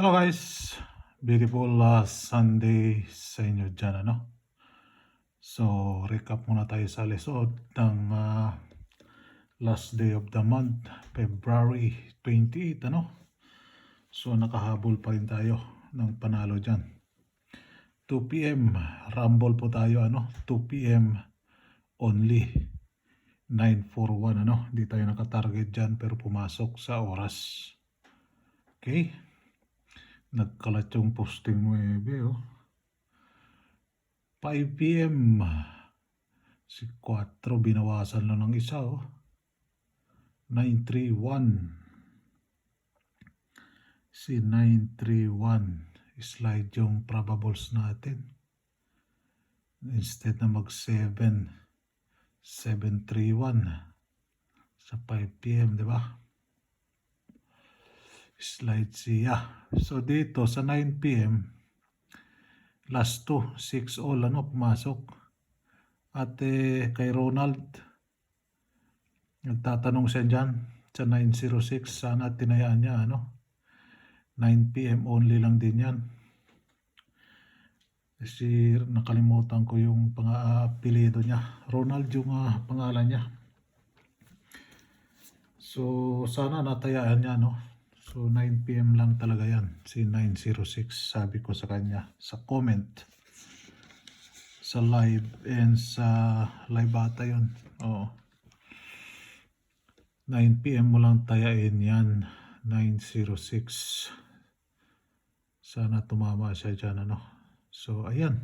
Hello guys, beautiful Sunday sa inyo dyan, ano? So, recap muna tayo sa lesson ng last day of the month, February 28, ano? So, nakahabol pa rin tayo ng panalo dyan. 2 p.m. Rumble po tayo, ano? 2 p.m. only. 941, ano? Di tayo nakatarget dyan pero pumasok sa oras. Okay? Nagkalat yung posting 9, oh. 5 p.m. Si 4 binawasan lang ng isa, oh. 931. Si 931. Slide yung probables natin. Instead na mag 7, 731 sa 5 p.m., di ba? Slide siya. So dito sa 9 p.m. last 2, 6 all, ano, pumasok. At kay Ronald, nagtatanong siya dyan sa 906, sana tinayaan niya, ano? 9 p.m. only lang din yan. Kasi nakalimutan ko yung apelido niya. Ronald yung pangalan niya. So sana natayaan niya, no? So 9 p.m. lang talaga yan. Si 906, sabi ko sa kanya sa comment. Sa live and sa live ata yun. Oo. 9 p.m. mo lang tayain yan. 906. Sana tumama siya dyan, ano? So ayan.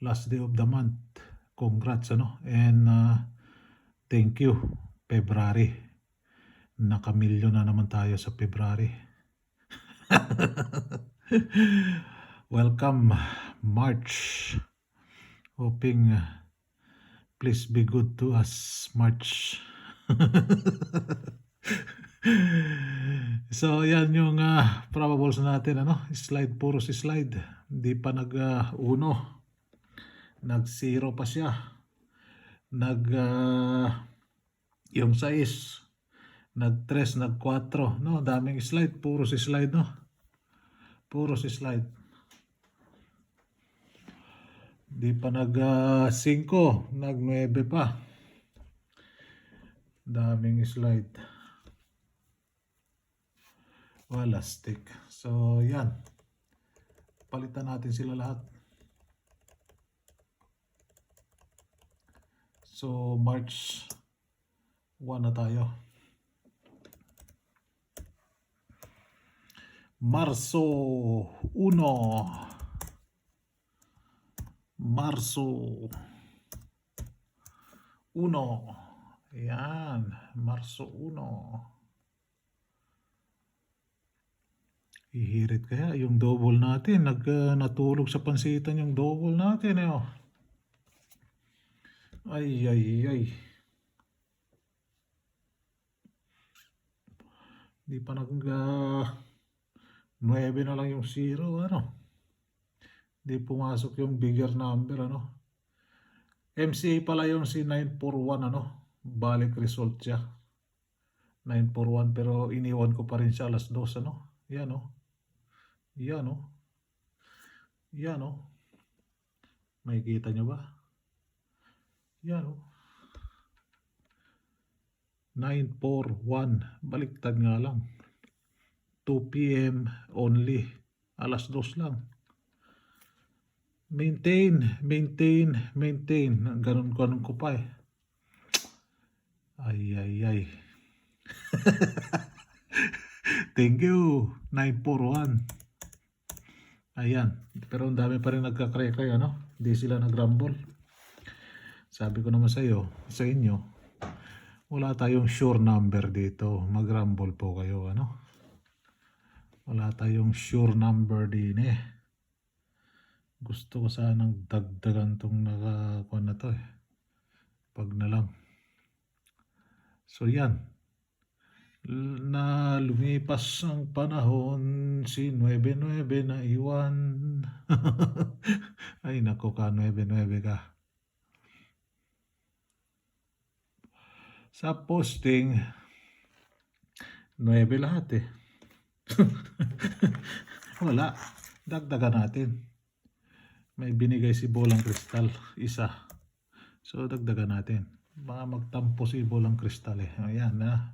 Last day of the month. Congrats, ano? And thank you, February. Nakamilyon na naman tayo sa February. Welcome, March. Hoping please be good to us, March. So yan yung probables natin, ano? Slide, puro si slide. Hindi pa nag-1. Nag-0 pa siya. Yung 6. Nag-3, nag-4. No, daming slide. Puro si slide, no? Puro si slide. Di pa nag-5. Nag-9 pa. Daming slide. Wala stick. So, yan. Palitan natin sila lahat. So, March 1 na tayo. Marso 1. Marso 1. Ayan. Marso 1. Ihirit kaya yung double natin. Natulog sa pansitan yung double natin. Oh. Ay, ay, ay. Di pa 9 na lang yung 0, ano? Di pumasok yung bigger number, ano? MCA pala yung si 941, ano? Balik result siya. 941, pero iniwan ko pa rin siya alas 2, ano? Yan, oh. Yan, oh. Yan, oh. May kita nyo ba? Yan, oh. 941. Baliktad nga lang. 2 p.m. only. Alas 2 lang. Maintain. Ganun ko pa eh. Ay, ay, ay. Thank you. 941. Ayan. Pero ang dami pa rin nagkakrekay, ano? Hindi sila nagrumble. Sabi ko naman sa inyo, wala tayong sure number dito. Magrumble po kayo, ano? Wala tayong sure number din eh. Gusto ko sanang dagdagan tong nakakuha na to eh. Pag na lang. So yan. Na lumipas ang panahon, si 99 na iwan. Ay nako ka, 99 ka. Sa posting, 9 lahat eh. Wala. Dagdagan natin. May binigay si Bolang Kristal. Isa. So, dagdagan natin. Baka magtampo si Bolang Kristal eh. Ayan na.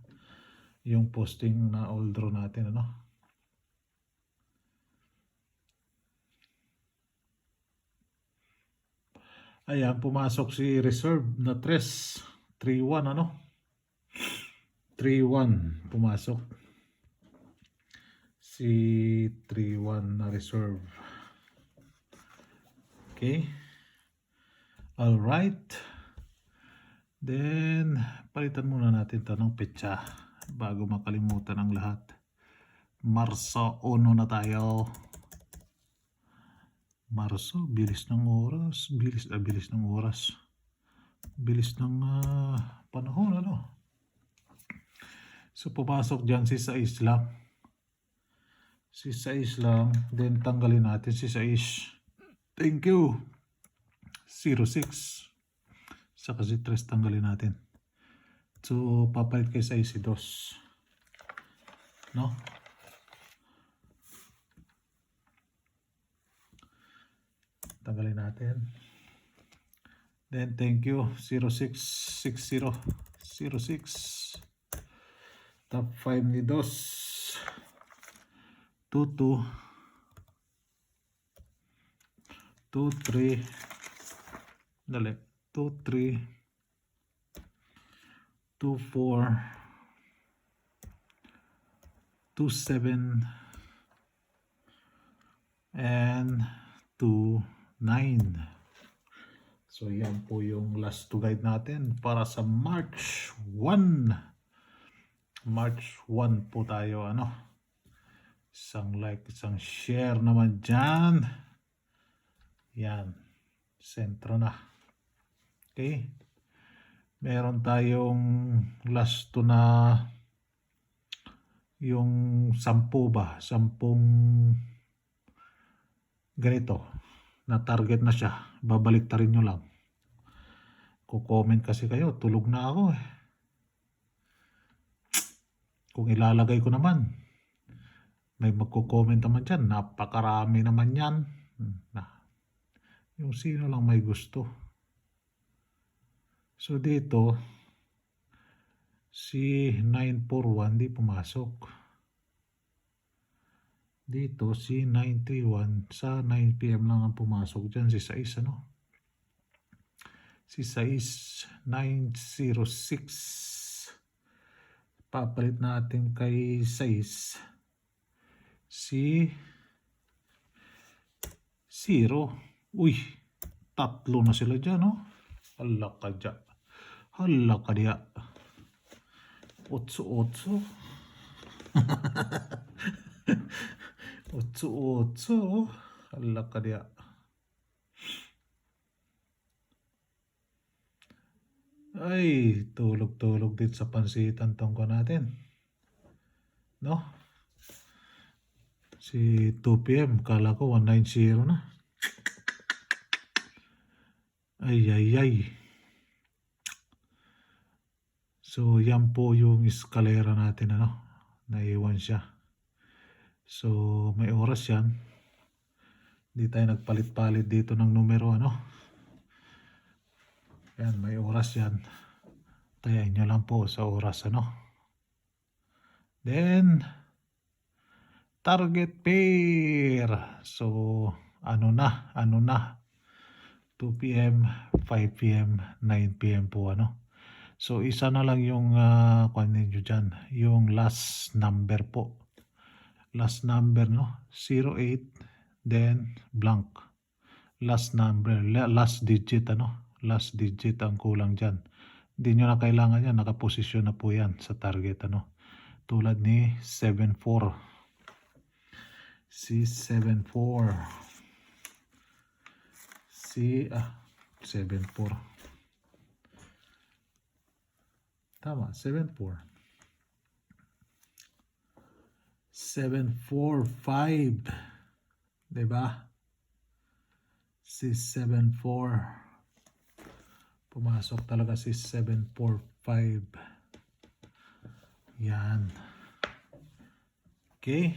Yung posting na all draw natin. Ano? Ayan, pumasok si Reserve na 3-1 ano? 3-1 pumasok. Si 3-1 na Reserve. Okay. Alright. Then, palitan muna natin ito ng petsa bago makalimutan ang lahat. Marso 1 na tayo. Marso, bilis ng oras. Bilis ng oras. Bilis ng panahon, ano? So, pumasok dyan si Sais lang. Si Sais lang. Then, tanggalin natin si Sais. Thank you. 06. Saka si 3 tanggalin natin. So, papalit kay Sais si 2. No? Tanggalin natin. Then, thank you. 0660. 06. Top 5 ni 2. 22. 23. Dali. 23. 24. 27. And 29. So, yan po yung last to guide natin para sa March 1. March 1 po tayo, ano? Isang like, isang share naman dyan. Yan. Sentro na. Okay. Meron tayong last to na yung 10 ba? 10 ganito. Na target na siya. Babalik ta rin nyo lang. Kukomment kasi kayo. Tulog na ako eh. Kung ilalagay ko naman, may magko-comment naman dyan. Napakarami naman yan. Yung sino lang may gusto. So dito, si 941 di pumasok. Dito si 931 sa 9 PM lang ang pumasok dyan. Si 6 ano? Si 6 906. Papalit natin kay 6 si 0. Uy, 3 na sila dyan, no? Hala ka dyan. Hala ka diya. 8-8. 8-8. Hala ka diya. Ay, tulog-tulog din sa pansitan tongko natin. No? Si 2 PM, kala ko 190 na. Ay. So, yan po yung eskalera natin, ano? Naiwan siya. So, may oras yan. Hindi tayo nagpalit-palit dito ng numero, ano? Yan, may oras yan. Tayain nyo lang po sa oras, ano? Then, target pair. So, ano na? 2 PM, 5 PM, 9 PM po, ano? So, isa na lang yung kunin nyo dyan. Yung last number po. Last number, no? 08, then blank. Last number, last digit, ano? Last digit ang kulang dyan. Hindi nyo na kailangan yan. Nakaposisyon na po yan sa target, ano? Tulad ni 74. Si 74. Si 74. Tama, 74. 745. Diba? Si 74. Pumasok talaga si 745. Yan. Okay.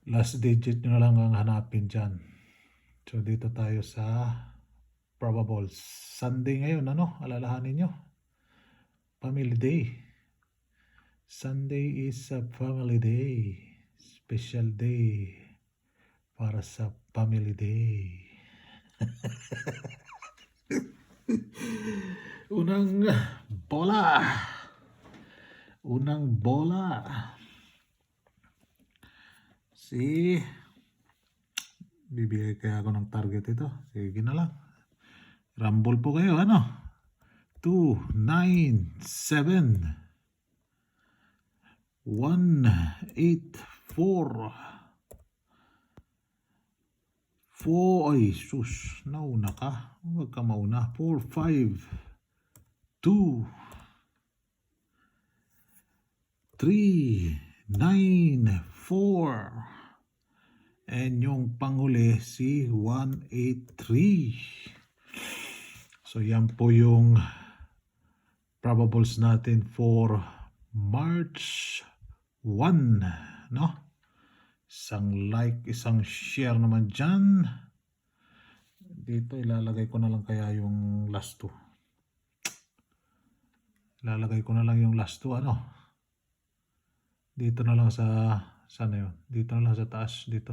Last digit nyo na lang ang hanapin dyan. So dito tayo sa probables. Sunday ngayon, ano? Alalahanin nyo. Family Day. Sunday is a family day. Special day para sa family day. Unang bola. Unang bola. Bibigay kaya ako ng target ito. Sige na lang. Rumble po kayo, ano? 2, 9, 7, 1, 8, 4, 4, ay sus, nauna ka. Huwag ka mauna. 4, 5, 2, 3, 9, 4. And yung panghuli si 183. So yan po yung probables natin for March 1, no? Isang like, isang share naman dyan. Dito ilalagay ko na lang kaya yung last 2. Ilalagay ko na lang yung last 2, ano? Dito na lang sa sana yun. Dito na lang sa taas, dito.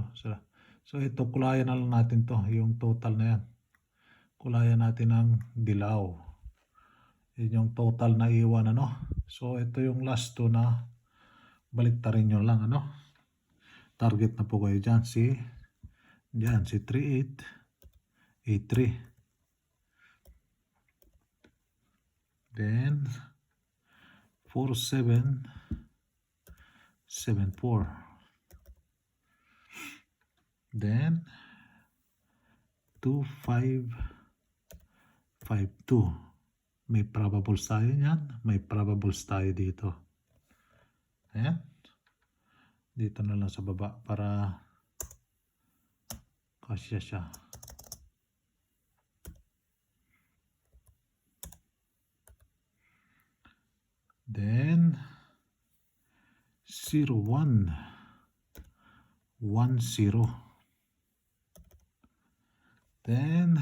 So ito, kulayan na lang natin to, yung total na yan. Kulayan natin ng dilaw. Yun yung total na iwan, ano. So ito yung last 2 na baliktarin nyo lang, ano. Target na po kayo dyan, si 38, 83. Then 47, 74. Then 2552. May probables tayo niyan. May probables tayo dito. Ayan. Dito na lang sa baba para kasya siya. Then 01, 10. Then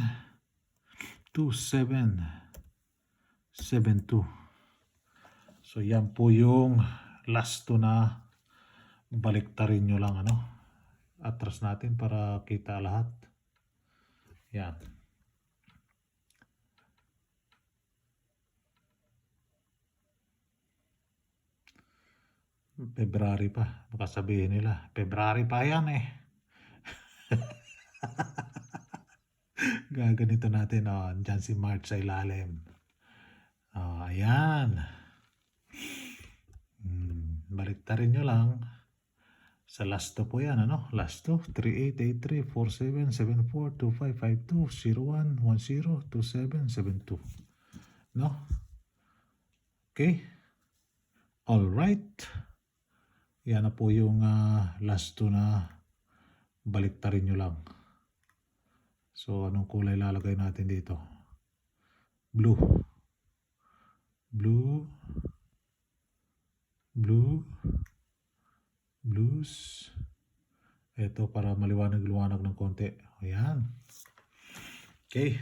2772. So yan po yung last 2 na baliktarin nyo lang, ano. Atras natin para kita lahat. Yan. February pa. Baka sabihin nila, February pa yan eh. Gaganito natin, dyan si March sa ilalim. Ayan. Baliktarin nyo lang. Sa last 2 po yan, ano? Last 2, 3883, 47, 74, 2552, 01, 10, 27, 72. No? Okay? Alright. Yan na po yung last 2 na baliktarin nyo lang. So, anong kulay lalagay natin dito? Blue. Blue. Blue. Blues. Ito para maliwanag-liwanag ng konti. Ayan. Okay.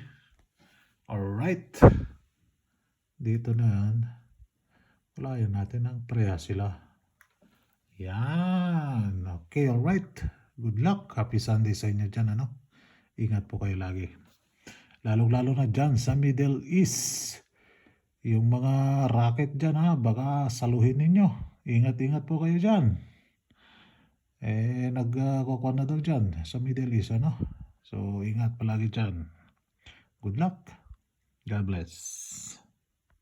Alright. Dito na yan. Kulayan natin ang pareha sila. Ayan. Okay, alright. Good luck. Happy Sunday sa inyo dyan, ano? Ingat po kayo lagi. Lalo-lalo na dyan sa Middle East. Yung mga racket dyan, ha, baka saluhin ninyo. Ingat-ingat po kayo dyan. Nagkukuha na daw dyan sa Middle East, ano? So, ingat palagi dyan. Good luck. God bless.